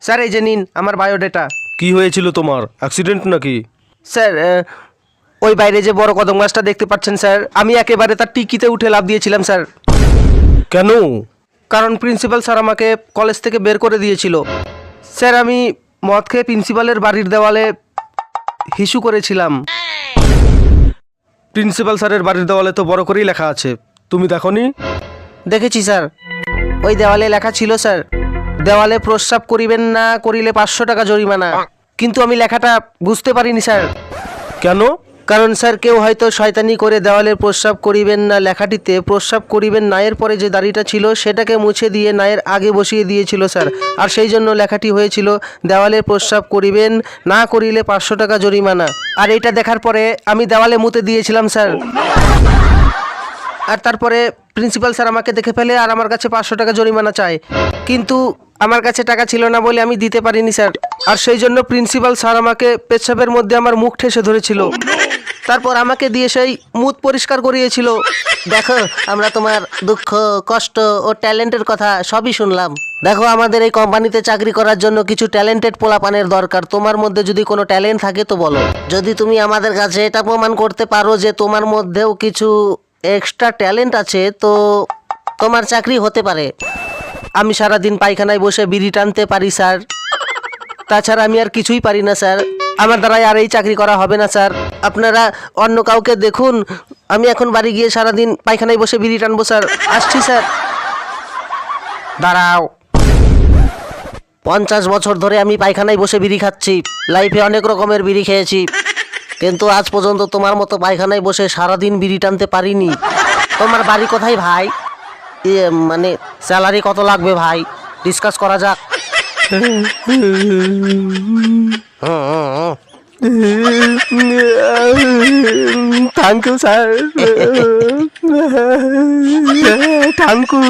Sir এই যে নিন আমার বায়োডাটা। কি হয়েছিল তোমার, অ্যাক্সিডেন্ট নাকি? স্যার ওই বাইরে যে বড় কদম গাছটা দেখতে পাচ্ছেন স্যার, আমি একেবারে তার টিকিতে উঠে লাফ দিয়েছিলাম স্যার। কেন? কারণ প্রিন্সিপাল স্যার আমাকে কলেজ থেকে বের করে দিয়েছিল। স্যার আমি মদ খেয়ে প্রিন্সিপালের বাড়ির দেওয়ালে হিসু করেছিলাম। প্রিন্সিপাল স্যারের বাড়ির দেওয়ালে তো বড় করেই লেখা আছে, তুমি দেখোনি? দেখেছি স্যার, ওই দেওয়ালে লেখা ছিল স্যার, দেওয়ালে প্রস্রাব করিবেন না, করিলে 500 টাকা জরিমানা। কিন্তু আমি লেখাটা বুঝতে পারিনি স্যার। কেন? কারণ স্যার কেউ হয়তো শয়তানি করে দেওয়ালে প্রস্রাব করিবেন না লেখাটিতে প্রস্রাব করিবেন না এর পরে যে দাড়িটা ছিল সেটাকে মুছে দিয়ে নায়ের আগে বসিয়ে দিয়েছিল স্যার। আর সেই জন্য লেখাটি হয়েছিল দেওয়ালে প্রস্রাব করিবেন না, করিলে 500 টাকা জরিমানা। আর এটা দেখার পরে আমি দেওয়ালে মুতে দিয়েছিলাম স্যার। আর তারপরে প্রিন্সিপাল স্যার আমাকে দেখে ফেলে আর আমার কাছে 500 টাকা জরিমানা চায়, কিন্তু আমার কাছে টাকা ছিল না বলে আমি দিতে পারিনি স্যার। আর সেই জন্য প্রিন্সিপাল স্যার আমাকে পেচ্ছাপের মধ্যে আমার মুখ ঠেসে ধরেছিল, তারপর আমাকে দিয়ে সেই মুখ পরিষ্কার করিয়েছিল। দেখো আমরা তোমার দুঃখ কষ্ট ও ট্যালেন্টের কথা সবই শুনলাম। দেখো আমাদের এই কোম্পানিতে চাকরি করার জন্য কিছু ট্যালেন্টেড পোলাপানের দরকার। তোমার মধ্যে যদি কোনো ট্যালেন্ট থাকে তো বলো। যদি তুমি আমাদের কাছে এটা প্রমাণ করতে পারো যে তোমার মধ্যেও কিছু এক্সট্রা ট্যালেন্ট আছে তো তোমার চাকরি হতে পারে। আমি সারাদিন পায়খানায় বসে বিড়ি টানতে পারি স্যার, তাছাড়া আমি আর কিছুই পারি না স্যার। আমার দ্বারাই আর এই চাকরি করা হবে না স্যার। আপনারা অন্য কাউকে দেখুন, আমি এখন বাড়ি গিয়ে সারাদিন পায়খানায় বসে বিড়ি টানবো স্যার। আসছি স্যার। দাঁড়াও, 50 বছর ধরে আমি পায়খানায় বসে বিড়ি খাচ্ছি। লাইফে অনেক রকমের বিড়ি খেয়েছি, কিন্তু আজ পর্যন্ত তোমার মতো পায়খানায় বসে সারাদিন বিড়ি টানতে পারিনি। তোমার বাড়ি কোথায় ভাই? মানে স্যালারি কত লাগবে ভাই, ডিসকাস করা যাক। Thank you sir, thank you.